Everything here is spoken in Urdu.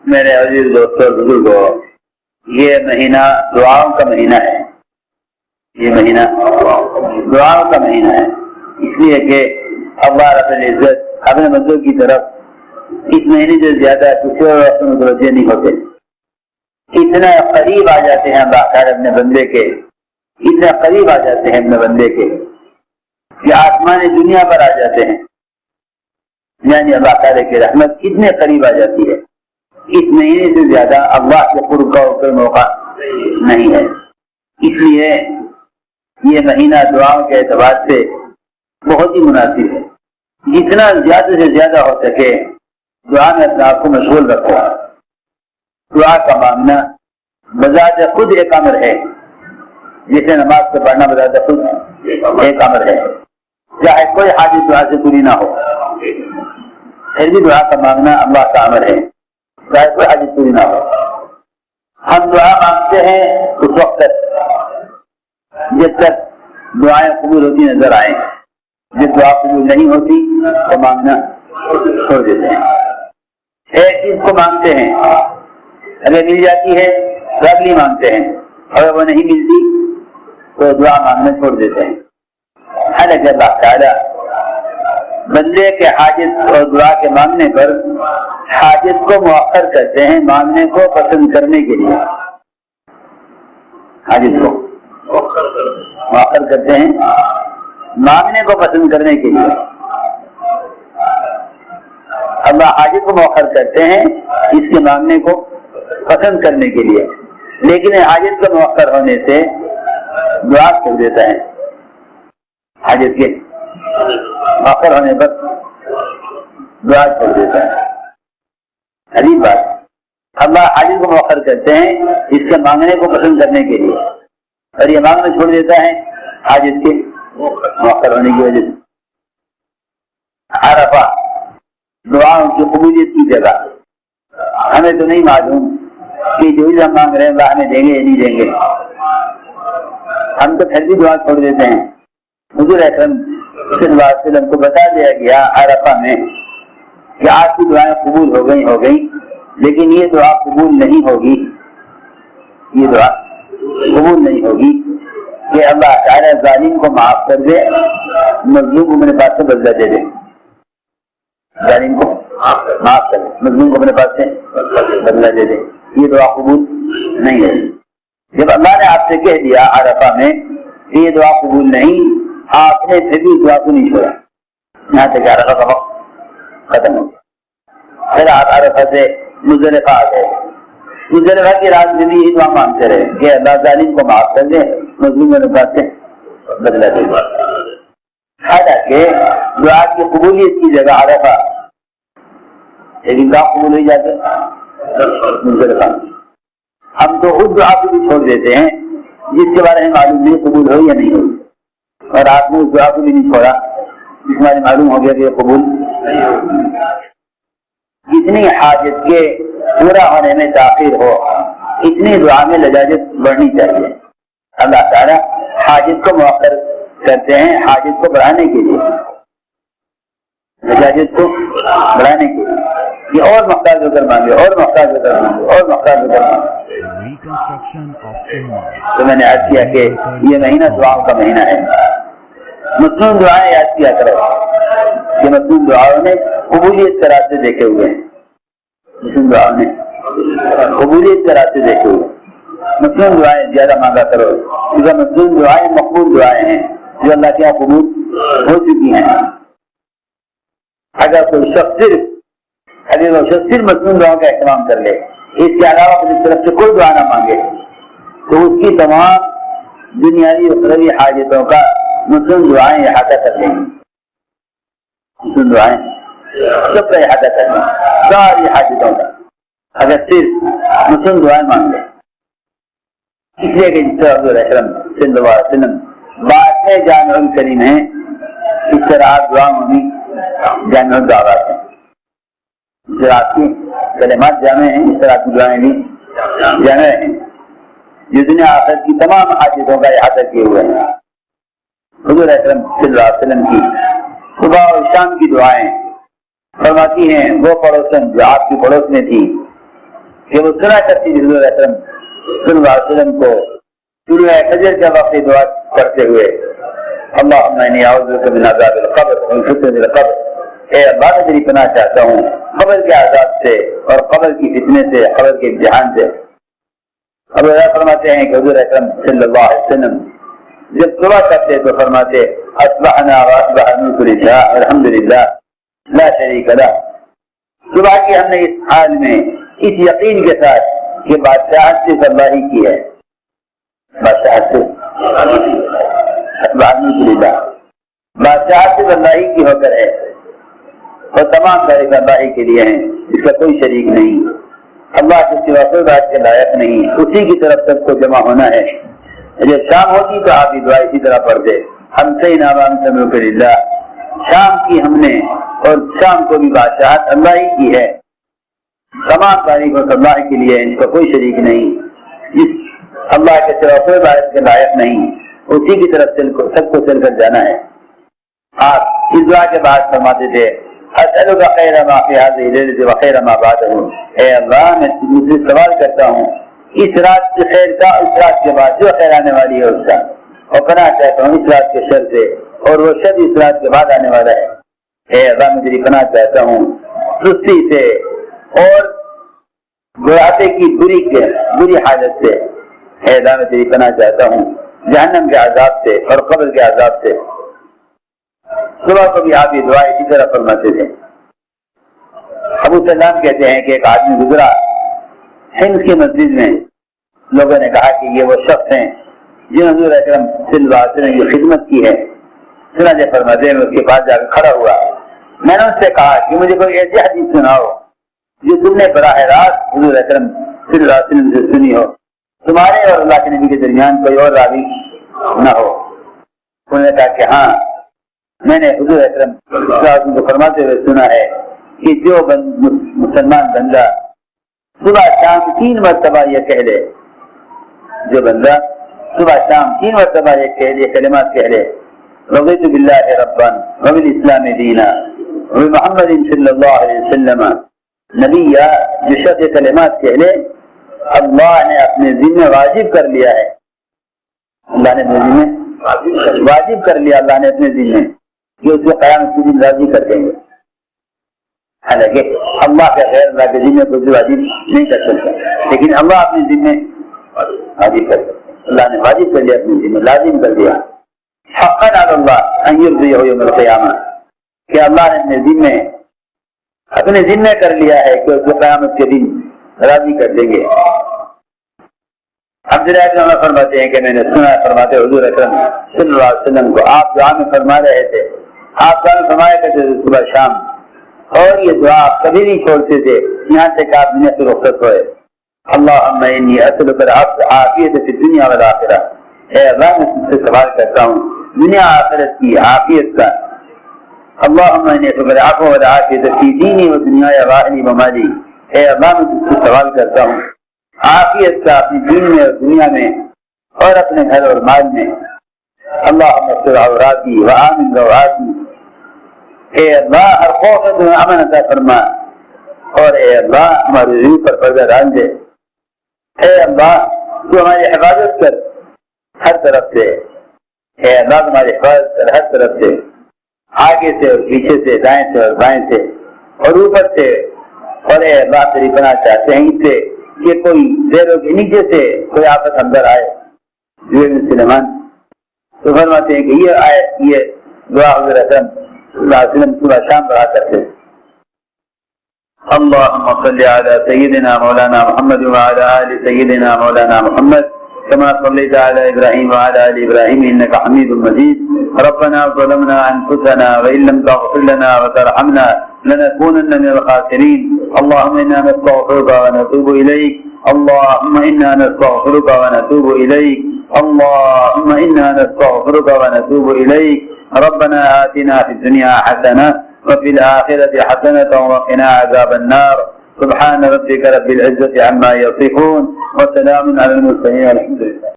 میرے عزیز دوستوں بزرگوں، یہ مہینہ دعاؤں کا مہینہ ہے. یہ مہینہ دعاؤں کا مہینہ ہے، اس لیے کہ اللہ رب العزت اپنے بندوں کی طرف اس مہینے سے زیادہ کسی اور وقت میں متوجہ نہیں ہوتے. اتنا قریب آ جاتے ہیں اللہ تعالیٰ اپنے بندے کے، اتنا قریب آ جاتے ہیں اپنے بندے کے کہ آسمان دنیا پر آ جاتے ہیں. یعنی اللہ تعالیٰ کی رحمت کتنے قریب آ جاتی ہے. اس مہینے سے زیادہ اللہ کے قرب کا کوئی موقع نہیں ہے. اس لیے یہ مہینہ دعاؤں کے اعتبار سے بہت ہی مناسب ہے. جتنا زیادہ سے زیادہ ہو سکے دعا میں اپنے آپ کو مشغول رکھو. دعا کا مانگنا بذات خود ایک امر ہے، جسے نماز سے پڑھنا بذات خود ایک امر ہے. چاہے کوئی حاجت دعا سے پوری نہ ہو، پھر بھی دعا کا مانگنا اللہ کا امر ہے، چاہے کوئی حاجت پوری نہ ہو. ہم دعا مانگتے ہیں اس وقت تک جب تک دعائیں قبول ہوتی نظر آئیں. جب دعا قبول نہیں ہوتی تو مانگنا چھوڑ دیتے ہیں. ایک چیز کو مانگتے ہیں، اگر مل جاتی ہے تو اگلی مانگتے ہیں، اگر وہ نہیں ملتی تو دعا مانگنا چھوڑ دیتے ہیں. حالانکہ اللہ تعالیٰ بندے کے حاجت اور دعا کے مانگنے پر حاجت کو مؤخر کرتے ہیں مانگنے کو پسند کرنے کے لیے. حاجت کو مؤخر کرتے ہیں مانگنے کو پسند کرنے کے لیے. اللہ حاجت کو مؤخر کرتے ہیں اس کے مانگنے کو پسند کرنے کے لیے، لیکن حاجت کا مؤخر ہونے سے دعا چھوڑ دیتا ہے. حاجت کے مؤخر ہونے پر دعا چھوڑ دیتا ہے. عجیب بات. اللہ حاجت کو مؤخر کرتے ہیں اس کے مانگنے کو پسند کرنے کے لیے، اور یہ مانگنا چھوڑ دیتا ہے حاجت کے مؤخر ہونے کی وجہ سے. عرفہ دعاؤں کی قبولیت کی جگہ. ہمیں تو نہیں معلوم کہ جو ہم مانگ رہے ہیں اللہ ہمیں دیں گے یا نہیں دیں گے. ہم تو پھر بھی دعا چھوڑ دیتے ہیں. حضور اکرم صلی اللہ علیہ وسلم کو بتا دیا گیا عرفہ میں کہ آپ کی دعائیں قبول ہو گئی، لیکن یہ دعا قبول نہیں ہوگی. یہ دعا قبول نہیں ہوگی کہ اللہ تعالیٰ ظالم کو معاف کر دے، مظلوم کو میرے پاس سے بدلہ دے دے. ظالم کو معاف کر دے، مظلوم کو میرے پاس سے بدلہ دے دے. یہ دعا قبول نہیں ہے. جب اللہ نے آپ سے کہہ دیا عرفہ میں کہ یہ دعا قبول نہیں، آپ نے پھر بھی دعا کو نہیں چھوڑا. یہاں تک عرفہ کا وقت ختم ہو گیا. پھر آپ عرفہ سے مزدلفہ آ گئے. مزدلفہ کی رات میں بھی یہ دعا مانگتے رہے کہ اللہ ظالم کو معاف کر دے، مظلوم میرے پاس سے بدلہ دے دے. حالانکہ دعا کی قبولیت کی جگہ عرفہ، لیکن دعا قبول ہو جاتے مزدلفہ. ہم تو اس دعا کو بھی چھوڑ دیتے ہیں جس کے بارے میں معلوم نہیں قبول ہو یا نہیں ہوئی، اور آپ نے اس دعا کو بھی نہیں چھوڑا جس کے بارے میں معلوم ہو گیا کہ یہ قبول نہیں ہوگی. جتنی حاجت کے پورا ہونے میں تاخیر ہو اتنی دعا میں لجاجت بڑھنی چاہیے. اللہ تعالیٰ حاجت کو مؤخر کرتے ہیں حاجت کو بڑھانے کے لیے، لجاجت کو بڑھانے کے لیے. یہ اور محتاج ہو کر مانگے، اور محتاج ہو کر مانگے، اور محتاج ہو کر مانگے. تو میں نے عرض کیا کہ یہ مہینہ دعاؤں کا مہینہ ہے. مصنون دعائیں یاد کیا کرو کہ مصنون دعاؤں نے قبولیت کے راستے دیکھے ہوئے ہیں. مصنون دعاؤں نے قبولیت کے راستے دیکھے ہوئے. مصنون دعائیں زیادہ مانگا کرو، کیونکہ مصنون دعائیں مقبول دعائیں ہیں جو اللہ کے یہاں قبول ہو چکی ہیں. اگر کوئی شخص صرف مصنون دعاؤں کا اہتمام کر لے، اس کے علاوہ اپنی طرف سے کوئی دعا نہ مانگے، تو اس کی تمام دنیاوی اور اخروی حاجتوں کا مصنون دعائیں احاطہ کر لیں گی. مصنون دعائیں سب کا احاطہ کر لیں گی، ساری حاجتوں کا، اگر صرف مصنون دعائیں مانگ لیں. اس لیے کہ جس طرح حضور اکرم صلی اللہ علیہ وسلم بات جامع الکریم ہیں، اس طرح آپ دعاؤں میں جامع الدعوات ہیں. اس طرح آپ کی کلمات جامع ہیں، اس طرح آپ کی دعائیں بھی جامع ہیں جو دنیا آخرت کی تمام حاجتوں کا احاطہ کیے ہوئے ہیں. حضور اکرم صلی اللہ علیہ وسلم کی صبح اور شام کی دعائیں فرماتی ہیں وہ پڑوسن جو آپ کی پڑوس میں تھی کہ وہ سنا کرتی تھی حضور اکرم صلی اللہ علیہ وسلم کو طلوع فجر کے وقت دعا کرتے ہوئے اللہم انی اعوذ بک من عذاب القبر ومن فتنة القبر، اے اللہ میں تیری پناہ چاہتا ہوں قبر کے عذاب سے اور قبر کی فتنے سے، قبر کے امتحان سے۔ اب فرماتے ہیں کہ حضور اکرم صلی اللہ علیہ وسلم جب دعا کرتے تو فرماتے اصبحنا واصبح الملک للہ الحمدللہ لا شریک لہ، صبح کی ہم نے اس حال میں اس یقین کے ساتھ کہ بادشاہت صرف اللہ ہی کی ہے، بادشاہت سے اصبح الملک للہ، بادشاہت صرف اللہ ہی کی ہو کر ہے اور تمام تعریف اللہ ہی کے لیے ہیں، اس کا کوئی شریک نہیں، اللہ کے سوا کوئی بات کے لائق نہیں، اسی کی طرف سب کو جمع ہونا ہے۔ جب شام ہوتی تو آپ یہ دعا اسی طرح پڑھتے ہم سے نام سملک للہ، شام کی ہم نے اور شام کو بھی بادشاہت اللہ ہی کی ہے، تمام تعریف اللہ کے لیے، ان کا کوئی شریک نہیں، جس اللہ کے سوا کوئی بات کے لائق نہیں، اسی کی طرف سب کو چل کر جانا ہے۔ آپ اس دعا کے بعد فرماتے تھے اسألک خیر ما فی هذه الليلة وخیر ما بعده، اے اللہ میں تجھ سے سوال کرتا ہوں اس رات کے خیر کا، اس رات کے بعد جو خیر آنے والی ہے اس کا، اور پناہ چاہتا ہوں اس رات کے شر سے اور وہ شر اس رات کے بعد آنے والا ہے۔ اے اللہ میں تیری پناہ چاہتا ہوں سستی سے اور بڑھاپے کی بری حالت سے، اے اللہ میں تیری پناہ چاہتا ہوں جہنم کے عذاب سے اور قبر کے عذاب سے۔ صبح کو بھی آپ یہ دعا اسی طرح فرماتے تھے۔ ابو سلام کہتے ہیں کہ ایک آدمی گزرا ہند کی مسجد میں، لوگوں نے کہا کہ یہ وہ شخص ہیں جنہوں حضور اکرم صلی اللہ علیہ وسلم کی خدمت کی ہے۔ چنانچہ فرماتے ہیں اس کے پاس جا کر کھڑا ہوا، میں نے اس سے کہا کہ مجھے کوئی ایسی حدیث سناؤ جو تم نے براہ راست حضور اکرم صلی اللہ علیہ وسلم سے سنی ہو، تمہارے اور اللہ کے نبی کے درمیان کوئی اور راوی نہ ہو۔ انہوں نے کہا کہ ہاں میں نے حضور اکرم صلی اللہ علیہ وسلم کو فرماتے ہوئے سنا ہے کہ جو مسلمان بندہ صبح شام 3 مرتبہ یہ کہہ لے، جو بندہ صبح شام 3 مرتبہ یہ کہہ لے، کلمات کہہ لے رضیت باللہ ربا وبالاسلام دینا وبمحمد صلی اللہ علیہ وسلم نبیا، جو شخص کلمات کہہ لے اللہ نے اپنے ذمہ واجب کر لیا ہے، اللہ نے اپنے ذمہ واجب کر لیا، اللہ نے اپنے ذمہ کہ اس کو قیامت کے دن راضی کر دیں گے۔ حالانکہ اللہ کے غیر اللہ کے ذمہ کو واجب نہیں کر سکتا، لیکن اللہ اپنے ذمہ واجب کر سکتا، اللہ نے واجب کر لیا، اپنے ذمہ لازم کر دیا۔ حقا علی اللہ ان یرضیہ یوم القیامہ، کہ اللہ نے اپنے ذمہ کر لیا ہے کہ اس کو قیامت کے دن راضی کر دیں گے۔ عبداللہ بن عمر فرماتے ہیں کہ میں نے سنا فرماتے حضور اکرم صلی اللہ علیہ وسلم کو آپ دعا میں فرما رہے تھے، آپ دعا میں فرمایا کرتے تھے صبح شام، اور یہ دعا آپ کبھی نہیں چھوڑتے تھے یہاں سے کہ آپ دنیا سے رخصت ہوئے۔ اللہم انی اسألک العافیۃ فی الدنیا والآخرہ، اے اللہ میں تجھ سے سوال کرتا ہوں دنیا آخرت کی عافیت کا۔ اللہم انی اسألک العفو والعافیۃ فی دینی و دنیای واہلی و مالی، اے اللہ میں تجھ سے سوال کرتا ہوں عافیت کا اپنی دین میں اور دنیا میں اور اپنے گھر اور مال میں۔ اللہم استر عوراتی و آمن روعاتی، اے اللہ ہر خوف سے تمہیں امن عطا فرما، اور اے اللہ ہماری روح پر پردہ ڈال دے، اے اللہ تو ہماری حفاظت کر ہر طرف سے، اے اللہ تمہاری حفاظت کر ہر طرف سے، آگے سے اور پیچھے سے، دائیں سے اور بائیں سے اور اوپر سے، اور اے اللہ تیری پناہ چاہتے ہیں اس سے کہ کوئی زیروں کے نیچے سے کوئی آفت اندر آئے۔ سلیمان تو فرماتے ہیں کہ یہ دعا حضور اکرم صلی اللہ علیہ وسلم صبح شام پڑھا کرتے۔ اللهم صل على سيدنا مولانا محمد وعلى آل سيدنا مولانا محمد كما صليت على إبراهيم وعلى آل إبراهيم إنك حميد مجيد۔ ربنا ظلمنا أنفسنا وإن لم تغفر لنا وترحمنا لنكونن من الخاسرين۔ اللهم إنا نستغفرك ونتوب إليك، اللهم إنا نستغفرك ونتوب إليك، اللهم إنا نستغفرك ونتوب إليك۔ ربنا آتنا في الدنيا حسنة وفي الآخرة حسنة وقنا عذاب النار۔ سبحان ربك رب العزة عما يصفون وسلام على المرسلين والحمد لله۔